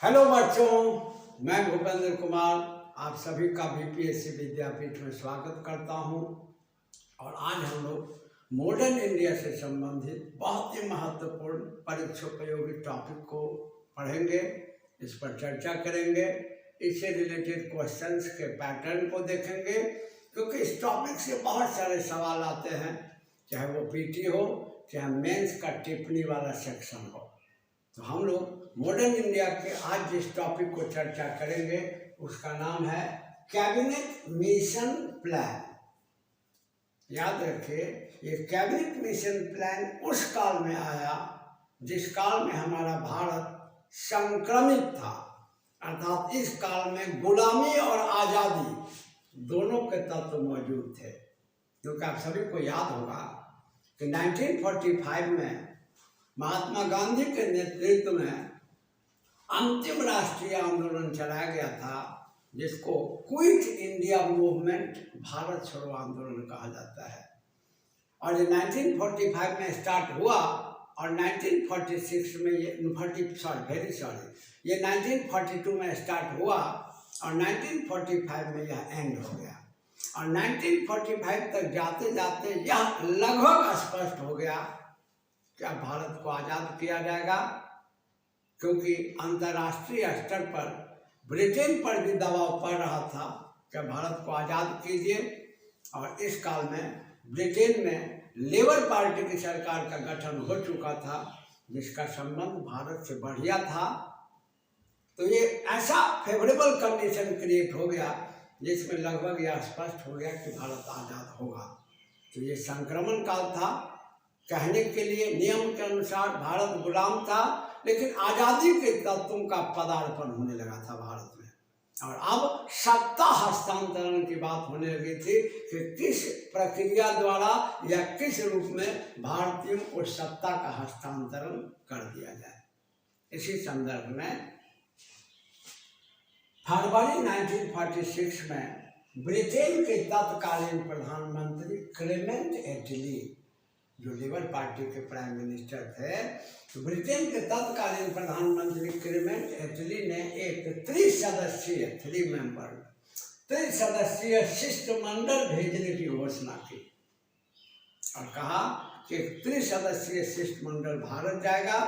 Hello बच्चों, मैं भूपेंद्र कुमार आप सभी का बीपीएससी विद्यापीठ में स्वागत करता हूं। और आज हम लोग मॉडर्न इंडिया से संबंधित बहुत ही महत्वपूर्ण परीक्षोपयोगी टॉपिक को पढ़ेंगे, इस पर चर्चा करेंगे, इससे रिलेटेड क्वेश्चंस के पैटर्न को देखेंगे, क्योंकि इस टॉपिक से बहुत सारे सवाल आते हैं, चाहे वो पीटी हो चाहे मेंस का टिप्पणी वाला सेक्शन हो। तो हम लोग मॉडर्न इंडिया के आज जिस टॉपिक को चर्चा करेंगे उसका नाम है कैबिनेट मिशन प्लान। याद रखिए, ये कैबिनेट मिशन प्लान उस काल में आया जिस काल में हमारा भारत संक्रमित था, अर्थात इस काल में गुलामी और आज़ादी दोनों के तत्व मौजूद थे। क्योंकि आप सभी को याद होगा कि 1945 में महात्मा गांधी के नेतृत्व में अंतिम राष्ट्रीय आंदोलन चलाया गया था, जिसको क्विट इंडिया मूवमेंट, भारत छोड़ो आंदोलन कहा जाता है। और ये 1945 में स्टार्ट हुआ और 1946 में ये 1942 में स्टार्ट हुआ और 1945 में यह एंड हो गया। और 1945 तक जाते जाते यह लगभग स्पष्ट हो गया कि अब भारत को आज़ाद किया जाएगा, क्योंकि अंतर्राष्ट्रीय स्तर पर ब्रिटेन पर भी दबाव पड़ रहा था कि भारत को आज़ाद कीजिए। और इस काल में ब्रिटेन में लेबर पार्टी की सरकार का गठन हो चुका था, जिसका संबंध भारत से बढ़िया था। तो ये ऐसा फेवरेबल कंडीशन क्रिएट हो गया जिसमें लगभग यह स्पष्ट हो गया कि भारत आज़ाद होगा। तो ये संक्रमण काल था। कहने के लिए नियम के अनुसार भारत गुलाम था, लेकिन आज़ादी के तत्वों का पदार्पण होने लगा था भारत में। और अब सत्ता हस्तांतरण की बात होने लगी थी कि किस प्रक्रिया द्वारा या किस रूप में भारतीयों को सत्ता का हस्तांतरण कर दिया जाए। इसी संदर्भ में फरवरी 1946 में ब्रिटेन के तत्कालीन प्रधानमंत्री क्लेमेंट एटली, जो लेबर पार्टी के प्राइम मिनिस्टर थे, तो ब्रिटेन के तत्कालीन प्रधानमंत्री क्लेमेंट एटली ने एक त्रिसदस्यीय शिष्टमंडल भेजने की घोषणा की और कहा कि एक त्रिसदस्यीय शिष्टमंडल भारत जाएगा।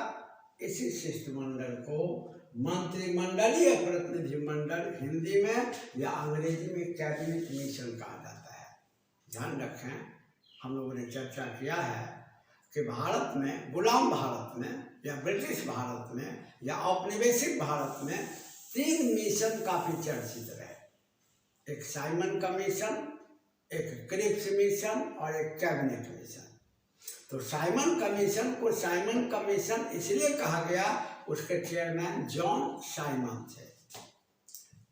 इसी शिष्टमंडल को मंत्रिमंडलीय प्रतिनिधिमंडल हिंदी में या अंग्रेजी में कैबिनेट मिशन कहा जाता है। ध्यान रखें, हम लोगों ने चर्चा किया है कि भारत में, गुलाम भारत में या ब्रिटिश भारत में या औपनिवेशिक भारत में 3 मिशन काफ़ी चर्चित रहे। एक साइमन कमीशन, एक क्रिप्स मिशन और एक कैबिनेट मिशन। तो साइमन कमीशन को साइमन कमीशन इसलिए कहा गया, उसके चेयरमैन जॉन साइमन थे।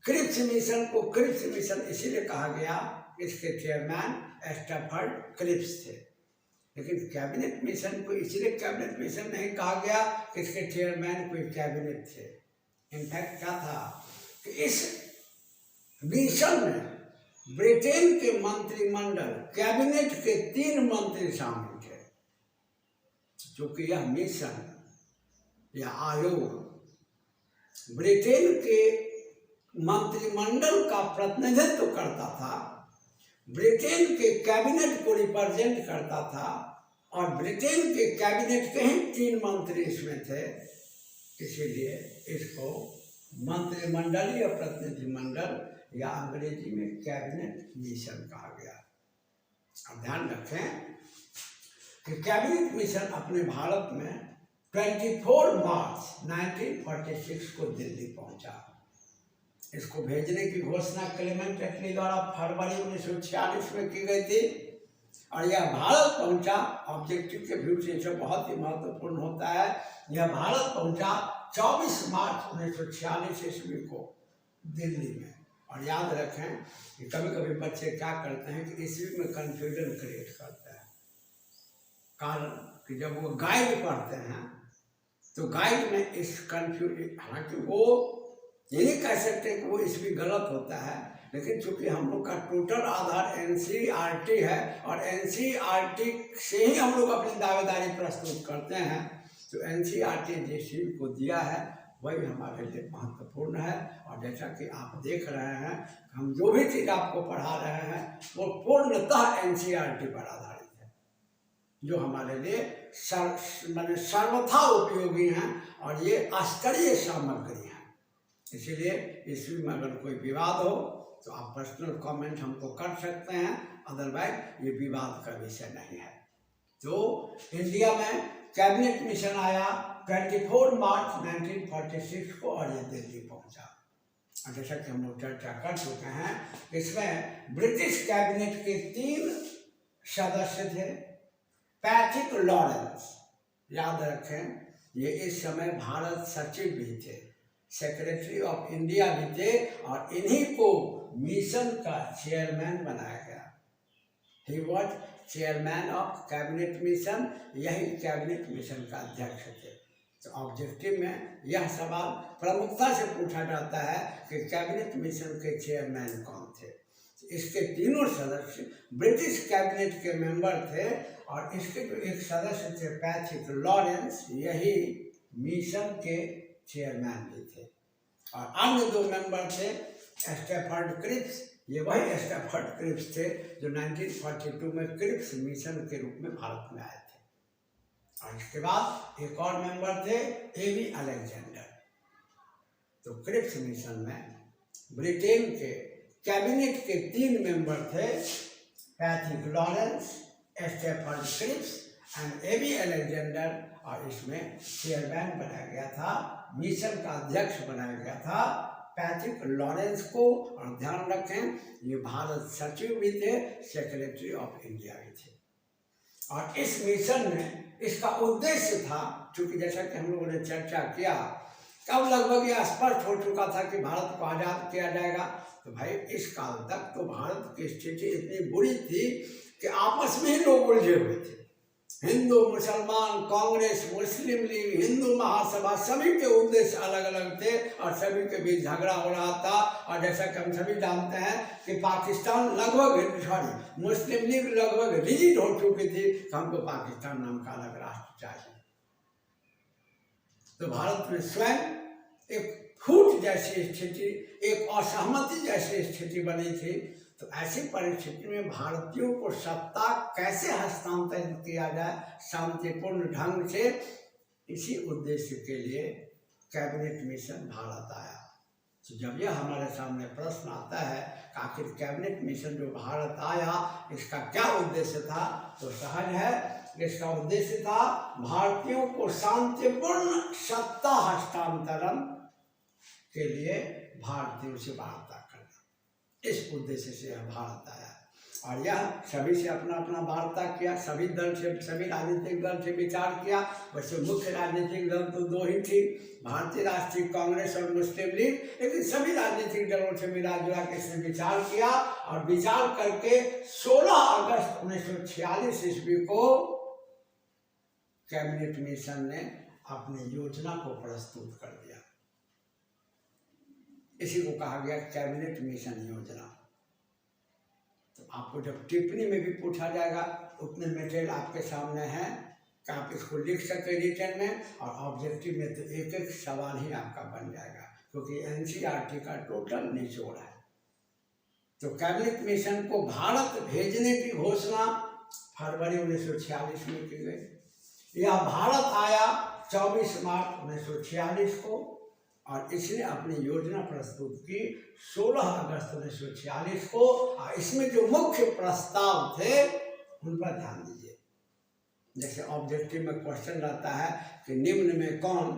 क्रिप्स मिशन को क्रिप्स मिशन इसलिए कहा गया, इसके चेयरमैन स्टैफर्ड क्रिप्स थे। लेकिन कैबिनेट मिशन को इसलिए कैबिनेट मिशन नहीं कहा गया कि इसके चेयरमैन कोई कैबिनेट थे। इनफैक्ट क्या था कि इस मिशन में ब्रिटेन के मंत्रिमंडल, कैबिनेट के 3 मंत्री शामिल थे। चूंकि यह मिशन या आयोग ब्रिटेन के मंत्रिमंडल का प्रतिनिधित्व करता था, ब्रिटेन के कैबिनेट को रिप्रेजेंट करता था, और ब्रिटेन के कैबिनेट के ही 3 मंत्री इसमें थे, इसीलिए इसको मंत्रिमंडलीय प्रतिनिधिमंडल या अंग्रेजी में कैबिनेट मिशन कहा गया। अब ध्यान रखें कि कैबिनेट मिशन अपने भारत में 24 मार्च 1946 को दिल्ली पहुंचा। इसको भेजने की घोषणा क्लेमेंट एटली द्वारा फरवरी 1946 में की गई थी और यह भारत पहुंचा। ऑब्जेक्टिव के व्यू से जो बहुत ही महत्वपूर्ण होता है, यह भारत पहुंचा 24 मार्च 1946 ईस्वी को दिल्ली में। और याद रखें कि कभी कभी बच्चे क्या करते हैं कि ईस्वी में कन्फ्यूजन क्रिएट करते हैं। कारण कि जब वो गाइड पढ़ते हैं तो गाइड में इस कन्फ्यूजन, हालांकि वो ये नहीं कह सकते कि वो इसमें गलत होता है, लेकिन चूंकि हम लोग का टोटल आधार एनसीईआरटी है और एनसीईआरटी से ही हम लोग अपनी दावेदारी प्रस्तुत करते हैं, तो एनसीईआरटी जिस चीज को दिया है वही हमारे लिए महत्वपूर्ण है। और जैसा कि आप देख रहे हैं, हम जो भी चीज़ आपको पढ़ा रहे हैं वो पूर्णतः एनसीईआरटी पर आधारित है, जो हमारे लिए माने सर्वथा उपयोगी हैं और ये स्तरीय सामग्री है। इसीलिए इसमें अगर कोई विवाद हो तो आप पर्सनल कमेंट हमको कर सकते हैं, अदरवाइज ये विवाद का विषय नहीं है। तो इंडिया में कैबिनेट मिशन आया 24 मार्च 1946 को और ये दिल्ली पहुंचा। और जैसा कि हम लोग चर्चा कर चुके हैं, इसमें ब्रिटिश कैबिनेट के 3 सदस्य थे। पैट्रिक लॉरेंस, याद रखें, ये इस समय भारत सचिव भी थे, सेक्रेटरी ऑफ इंडिया भी थे, और इन्हीं को मिशन का चेयरमैन बनाया गया। He was chairman of cabinet mission, यही कैबिनेट मिशन का अध्यक्ष थे। तो ऑब्जेक्टिव में यह सवाल प्रमुखता से पूछा जाता है कि कैबिनेट मिशन के चेयरमैन कौन थे। इसके तीनों सदस्य ब्रिटिश कैबिनेट के मेंबर थे, और इसके जो एक सदस्य थे पैट्रिक लॉरेंस, यही मिशन के चेयरमैन भी थे। और अन्य 2 मेंबर थे स्टैफर्ड क्रिप्स, ये वही स्टैफर्ड क्रिप्स थे जो 1942 में क्रिप्स मिशन के रूप में भारत में आए थे। और इसके बाद एक और मेंबर थे एवी अलेक्जेंडर। तो क्रिप्स मिशन में ब्रिटेन के कैबिनेट के 3 मेंबर थे, Patrick Lawrence, Stafford Cripps and A V Alexander, और इसमें चेयरमैन बनाया गया था, मिशन का अध्यक्ष बनाया गया था पैट्रिक लॉरेंस को। और ध्यान रखें, ये भारत सचिव भी थे, सेक्रेटरी ऑफ इंडिया भी थे। और इस मिशन में इसका उद्देश्य था, क्योंकि जैसा कि हम लोगों ने चर्चा किया, कब लगभग यह स्पष्ट हो चुका था कि भारत को आज़ाद किया जाएगा। तो भाई इस काल तक तो भारत की स्थिति इतनी बुरी थी कि आपस में ही लोग उलझे हुए थे। हिंदू, मुसलमान, कांग्रेस, मुस्लिम लीग, हिंदू महासभा, सभी के उद्देश्य अलग अलग थे और सभी के बीच झगड़ा हो रहा था। और जैसा कि हम सभी जानते हैं कि पाकिस्तान लगभग मुस्लिम लीग लगभग रिजिड हो चुकी थी कि हमको पाकिस्तान नाम का अलग राष्ट्र चाहिए। तो भारत में स्वयं एक फूट जैसी स्थिति, एक असहमति जैसी स्थिति बनी थी। तो ऐसी परिस्थिति में भारतीयों को सत्ता कैसे हस्तांतरित किया जाए शांतिपूर्ण ढंग से, इसी उद्देश्य के लिए कैबिनेट मिशन भारत आया। तो जब यह हमारे सामने प्रश्न आता है कि आखिर कैबिनेट मिशन जो भारत आया इसका क्या उद्देश्य था, तो सहज है, इसका उद्देश्य था भारतीयों को शांतिपूर्ण सत्ता हस्तांतरण के लिए भारतीयों से वार्ता करना। इस उद्देश्य से यह भारत आया। और यह सभी से अपना अपना वार्ता किया, सभी दल से, सभी राजनीतिक दल से विचार किया। वैसे मुख्य राजनीतिक दल तो 2 ही थी, भारतीय राष्ट्रीय कांग्रेस और मुस्लिम लीग, लेकिन सभी राजनीतिक दलों से मिला जुला के इसने विचार किया। और विचार करके 16 अगस्त 1946 ईस्वी को कैबिनेट मिशन ने अपनी योजना को प्रस्तुत कर दिया। इसी को कहा गया कैबिनेट मिशन योजना। तो आपको जब टिप्पणी में भी पूछा जाएगा, उतने मटेरियल आपके सामने हैं कि आप इसको लिख सके रिटर्न में, और ऑब्जेक्टिव में तो एक एक सवाल ही आपका बन जाएगा, क्योंकि एनसीईआरटी का टोटल निचोड़ है। तो कैबिनेट मिशन को भारत भेजने की घोषणा फरवरी 1946 में की गई। यह भारत आया 24 मार्च 1946 को, और इसने अपनी योजना प्रस्तुत की 16 अगस्त 1946 को। और इसमें जो मुख्य प्रस्ताव थे उन पर ध्यान दीजिए। जैसे ऑब्जेक्टिव में क्वेश्चन रहता है कि निम्न में कौन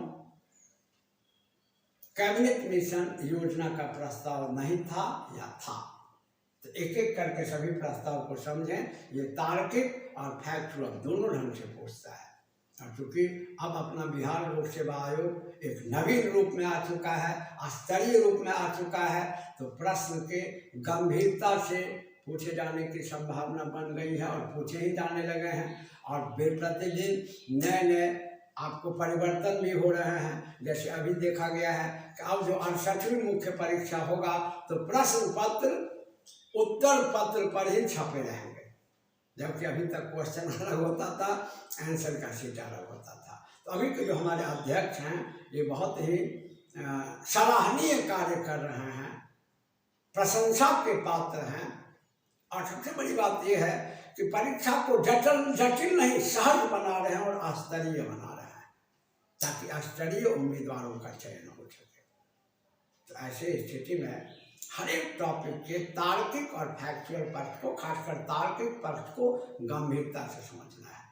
कैबिनेट मिशन योजना का प्रस्ताव नहीं था या था। तो एक एक करके सभी प्रस्ताव को समझें। ये तार्किक और फैक्चुअल दोनों ढंग से पूछता है। और चूँकि अब अपना बिहार लोक सेवा आयोग एक नवीन रूप में आ चुका है, स्तरीय रूप में आ चुका है, तो प्रश्न के गंभीरता से पूछे जाने की संभावना बन गई है और पूछे ही जाने लगे हैं। और प्रतिदिन नए नए आपको परिवर्तन भी हो रहे हैं। जैसे अभी देखा गया है कि अब जो 68वीं मुख्य परीक्षा होगा तो प्रश्न पत्र उत्तर पत्र पर ही छपे रहेंगे, जबकि अभी तक क्वेश्चन अलग होता था, आंसर का शीट अलग होता था। तो अभी के जो हमारे अध्यक्ष हैं ये बहुत ही सराहनीय कार्य कर रहे हैं, प्रशंसा के पात्र हैं। और सबसे बड़ी बात यह है कि परीक्षा को जटिल नहीं सहज बना रहे हैं और स्तरीय बना रहे हैं, ताकि स्तरीय उम्मीदवारों का चयन हो सके। तो ऐसे स्थिति में हर एक टॉपिक के तार्किक और फैक्चुअल पक्ष को, खासकर तार्किक पक्ष को गंभीरता से समझना है।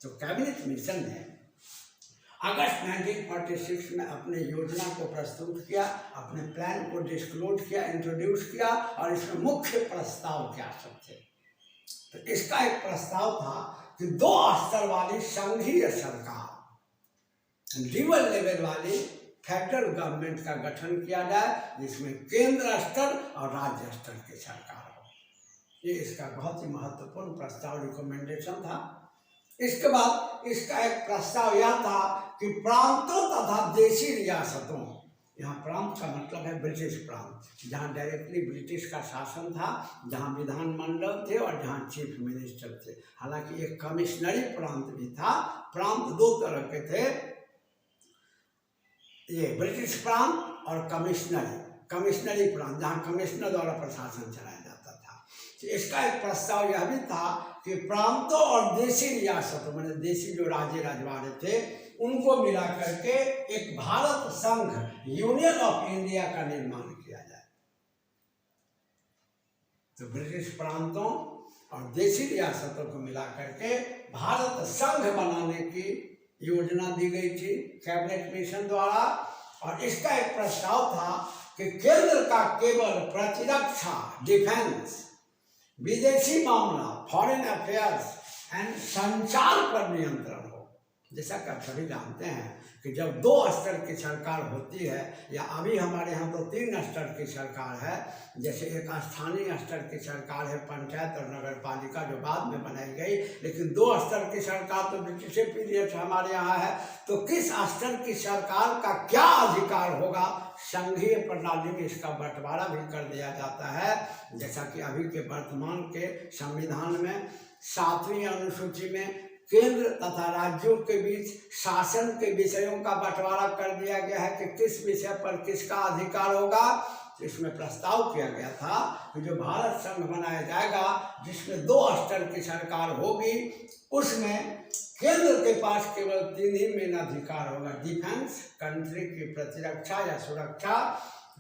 तो कैबिनेट मिशन ने अगस्त 1946 में अपने योजना को प्रस्तुत किया, अपने प्लान को डिस्क्लोज किया, इंट्रोड्यूस किया, और इसमें मुख्य प्रस्ताव क्या सब थे। तो इसका एक प्रस्ताव था कि 2 स्तर वाली संघीय सरकार, ड्यूअल लेवल वाली फेडरल गवर्नमेंट का गठन किया जाए, जिसमें केंद्र स्तर और राज्य स्तर की सरकार हो। ये इसका बहुत ही महत्वपूर्ण प्रस्ताव, रिकमेंडेशन था। इसके बाद इसका एक प्रस्ताव यह था कि प्रांतों तथा देशी रियासतों, यहाँ प्रांत का मतलब है ब्रिटिश प्रांत, जहाँ डायरेक्टली ब्रिटिश का शासन था, जहाँ विधानमंडल थे और जहाँ चीफ मिनिस्टर थे। हालांकि एक कमिश्नरी प्रांत भी था। प्रांत 2 तरह के थे, ये ब्रिटिश प्रांत और कमिश्नरी प्रांत, जहाँ कमिश्नर द्वारा प्रशासन चलाया जाता था। तो इसका एक प्रस्ताव यह भी था कि प्रांतों और देशी रियासतों, मतलब देशी जो राज्य राजवाड़े थे, उनको मिला करके एक भारत संघ, यूनियन ऑफ इंडिया का निर्माण किया जाए। तो ब्रिटिश प्रांतों और देशी रियासतों को मिला करके भारत संघ बनाने की योजना दी गई थी कैबिनेट मिशन द्वारा। और इसका एक प्रस्ताव था कि केंद्र का केवल प्रतिरक्षा, डिफेंस, विदेशी मामला, फॉरेन अफेयर्स एंड संचार पर नियंत्रण हो। जैसा कि आप सभी जानते हैं कि जब 2 स्तर की सरकार होती है, या अभी हमारे यहाँ तो 3 स्तर की सरकार है, जैसे एक स्थानीय स्तर की सरकार है, पंचायत और नगर पालिका, जो बाद में बनाई गई, लेकिन 2 स्तर की सरकार तो ब्रिटिश पीरियड से हमारे यहाँ है। तो किस स्तर की सरकार का क्या अधिकार होगा, संघीय प्रणाली में इसका बंटवारा भी कर दिया जाता है। जैसा कि अभी के वर्तमान के संविधान में 7वीं अनुसूची में केंद्र तथा राज्यों के बीच शासन के विषयों का बंटवारा कर दिया गया है कि किस विषय पर किसका अधिकार होगा। तो इसमें प्रस्ताव किया गया था कि जो भारत संघ बनाया जाएगा, जिसमें 2 स्तर की सरकार होगी, उसमें केंद्र के पास केवल 3 ही मेन अधिकार होगा: डिफेंस, कंट्री की प्रतिरक्षा या सुरक्षा,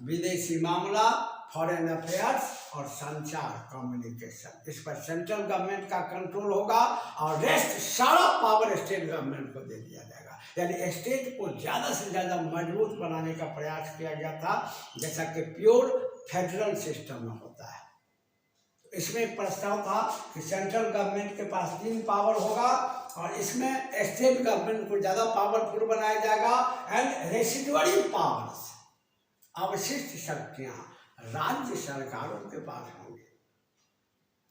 विदेशी मामला, फॉरेन अफेयर्स, और संचार, कम्युनिकेशन। इस पर सेंट्रल गवर्नमेंट का कंट्रोल होगा और रेस्ट सारा पावर स्टेट गवर्नमेंट को दे दिया जाएगा। यानी स्टेट को ज़्यादा से ज़्यादा मजबूत बनाने का प्रयास किया गया था, जैसा कि प्योर फेडरल सिस्टम में होता है। इसमें एक प्रस्ताव था कि सेंट्रल गवर्नमेंट के पास 3 पावर होगा, और इसमें स्टेट गवर्नमेंट को ज़्यादा पावरफुल बनाया जाएगा। एंड रेसिडुअरी पावर्स, अवशिष्ट शक्तियाँ राज्य सरकारों के पास होंगी।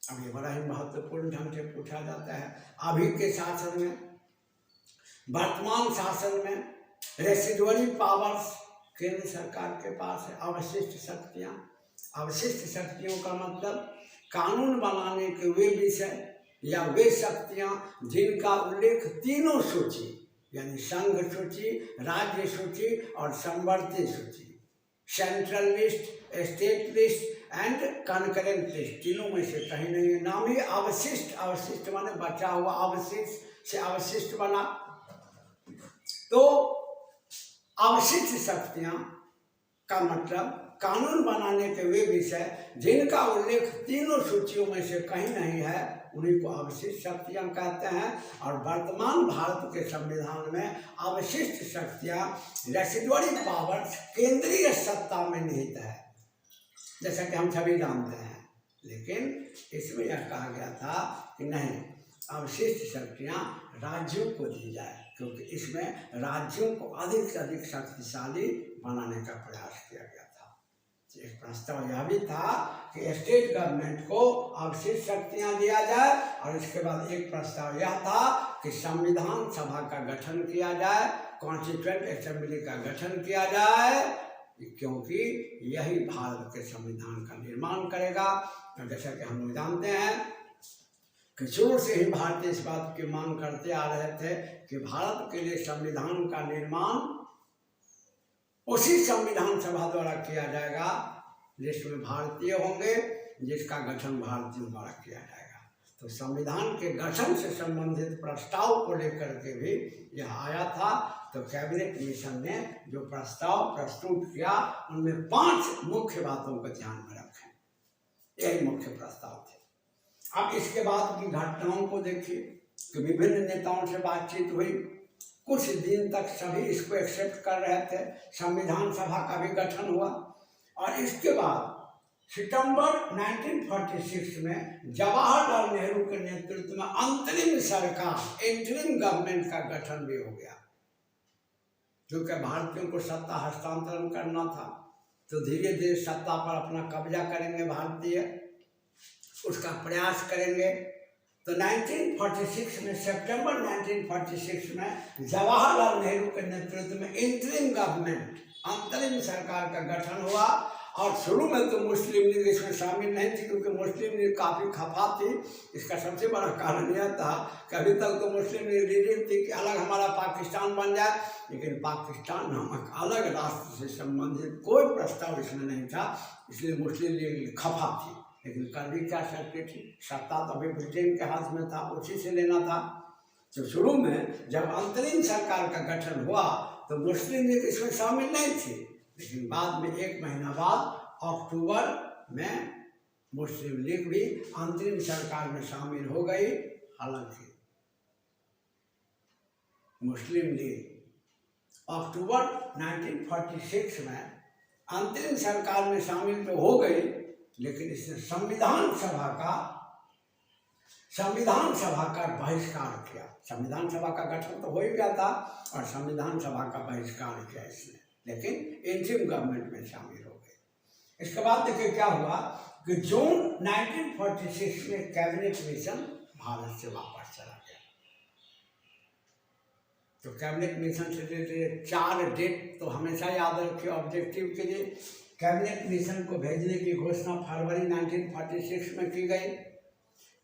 अब ये बड़ा ही महत्वपूर्ण ढंग से पूछा जाता है। अभी के शासन में, वर्तमान शासन में, रेसिडुअरी पावर्स केंद्र सरकार के पास है। अवशिष्ट शक्तियाँ, अवशिष्ट शक्तियों का मतलब कानून बनाने के वे विषय या वे शक्तियाँ जिनका उल्लेख तीनों सूची, यानी संघ सूची, राज्य सूची और संवर्ती सूची, central list, state list and concurrent list, तीनों में से कहीं नहीं है। नाम ही अवशिष्ट, अवशिष्ट माने बचा हुआ, अवशिष्ट से अवशिष्ट बना। तो अवशिष्ट शक्तियाँ का मतलब कानून बनाने के वे विषय जिनका उल्लेख तीनों सूचियों में से कहीं नहीं है, उन्हीं को अवशिष्ट शक्तियाँ कहते हैं। और वर्तमान भारत के संविधान में अवशिष्ट शक्तियाँ, रेसिडुअरी पावर्स, केंद्रीय सत्ता में निहित है, जैसा कि हम सभी जानते हैं। लेकिन इसमें यह कहा गया था कि नहीं, अवशिष्ट शक्तियाँ राज्यों को दी जाए, क्योंकि इसमें राज्यों को अधिक से अधिक शक्तिशाली बनाने का प्रयास किया गया था। एक प्रस्ताव यह भी था कि स्टेट गवर्नमेंट को अवशिष्ट शक्तियाँ दिया जाए, और इसके बाद एक प्रस्ताव यह था कि संविधान सभा का गठन किया जाए, कॉन्स्टिट्यूएंट असेंबली का गठन किया जाए, क्योंकि यही भारत के संविधान का निर्माण करेगा। जैसा कि हम लोग जानते हैं कि शुरू से ही भारतीय इस बात की मांग करते आ रहे थे कि भारत के लिए संविधान का निर्माण उसी संविधान सभा द्वारा किया जाएगा जिसमें भारतीय होंगे, जिसका गठन भारतीयों द्वारा किया जाएगा। तो संविधान के गठन से संबंधित प्रस्ताव को लेकर के भी यह आया था। तो कैबिनेट मिशन ने जो प्रस्ताव प्रस्तुत किया उनमें 5 मुख्य बातों को ध्यान में रखें, यही मुख्य प्रस्ताव थे। अब इसके बाद की घटनाओं को देखिए कि विभिन्न नेताओं से बातचीत हुई, कुछ दिन तक सभी इसको एक्सेप्ट कर रहे थे, संविधान सभा का भी गठन हुआ और इसके बाद सितंबर 1946 में जवाहरलाल नेहरू के नेतृत्व में अंतरिम सरकार इंटरिम गवर्नमेंट का गठन भी हो गया। क्योंकि भारतीयों को सत्ता हस्तांतरण करना था, तो धीरे धीरे सत्ता पर अपना कब्जा करेंगे भारतीय, उसका प्रयास करेंगे। तो 1946 में, सितंबर 1946 में जवाहरलाल नेहरू के नेतृत्व में इंटरिम गवर्नमेंट अंतरिम सरकार का गठन हुआ। और शुरू में तो मुस्लिम लीग इसमें शामिल नहीं थी, क्योंकि मुस्लिम लीग काफ़ी खफा थी। इसका सबसे बड़ा कारण यह था कि अभी तक तो मुस्लिम लीग रीजन थी कि अलग हमारा पाकिस्तान बन जाए, लेकिन पाकिस्तान नामक अलग राष्ट्र से संबंधित कोई प्रस्ताव इसमें नहीं था, इसलिए मुस्लिम लीग खफा थी। लेकिन कर भी क्या सकती थी, सत्ता तो अभी ब्रिटेन के हाथ में था, उसी से लेना था। तो शुरू में जब अंतरिम सरकार का गठन हुआ तो मुस्लिम लीग इसमें शामिल नहीं थी, लेकिन बाद में 1 महीना बाद अक्टूबर में मुस्लिम लीग भी अंतरिम सरकार में शामिल हो गई। हालांकि मुस्लिम लीग अक्टूबर 1946 में अंतरिम सरकार में शामिल तो हो गई, लेकिन इसने संविधान सभा का बहिष्कार किया। संविधान सभा का गठन तो हो ही गया था और संविधान सभा का बहिष्कार किया इसने, लेकिन इंटरिम गवर्नमेंट में शामिल हो गए। इसके बाद देखिए क्या हुआ कि जून 1946 में कैबिनेट मिशन भारत से वापस चला गया। तो कैबिनेट मिशन से रिलेटेड 4 डेट तो हमेशा याद रखिए ऑब्जेक्टिव के लिए। कैबिनेट मिशन को भेजने की घोषणा फरवरी 1946 में की गई।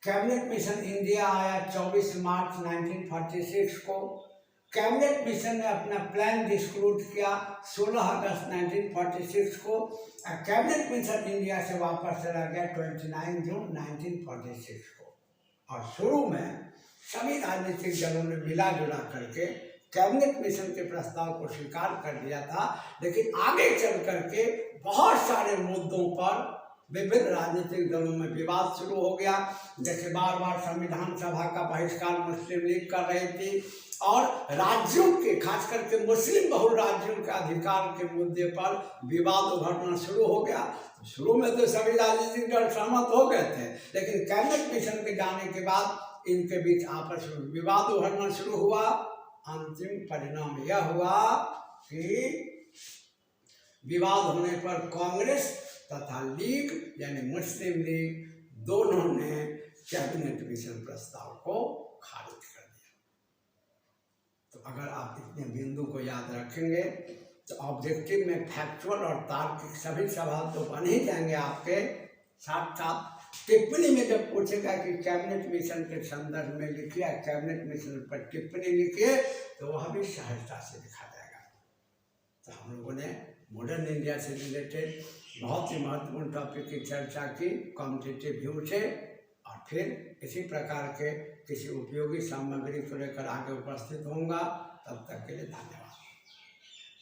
कैबिनेट मिशन इंडिया आया 24 मार्च 1946 को। कैबिनेट मिशन ने अपना प्लान डिस्क्लोज किया 16 अगस्त 1946 को। कैबिनेट मिशन इंडिया से वापस चला गया 29 जून 1946 को। और शुरू में सभी राजनीतिक दलों ने मिला जुला करके कैबिनेट मिशन के प्रस्ताव को स्वीकार कर दिया था, लेकिन आगे चल करके बहुत सारे मुद्दों पर विभिन्न राजनीतिक दलों में विवाद शुरू हो गया। जैसे बार बार संविधान सभा का बहिष्कार मुस्लिम लीग कर रही थी और राज्यों के, खास करके मुस्लिम बहुल राज्यों के अधिकार के मुद्दे पर विवाद उभरना शुरू हो गया। शुरू में तो सभी राजनीतिक दल सहमत हो गए थे, लेकिन कैबिनेट मिशन के जाने के बाद इनके बीच आपस में विवाद उभरना शुरू हुआ। अंतिम परिणाम यह हुआ कि विवाद होने पर कांग्रेस तथा लीग यानी मुस्लिम लीग दोनों ने कैबिनेट मिशन प्रस्ताव को खारिज कर दिया। तो अगर आप इतने बिंदु को याद रखेंगे तो ऑब्जेक्टिव में फैक्चुअल और तार्किक सभी सवाल तो बन ही जाएंगे आपके। साथ साथ टिप्पणी में जब पूछेगा कि कैबिनेट मिशन के संदर्भ में लिखिए, कैबिनेट मिशन पर टिप्पणी लिखिए, तो वह भी सहजता से लिखा जाएगा। तो हम लोगों ने मॉडर्न इंडिया से रिलेटेड बहुत ही महत्वपूर्ण टॉपिक की चर्चा की कॉम्पिटिटिव व्यू से, और फिर इसी प्रकार के किसी उपयोगी सामग्री को लेकर आगे उपस्थित होऊंगा। तब तक के लिए धन्यवाद।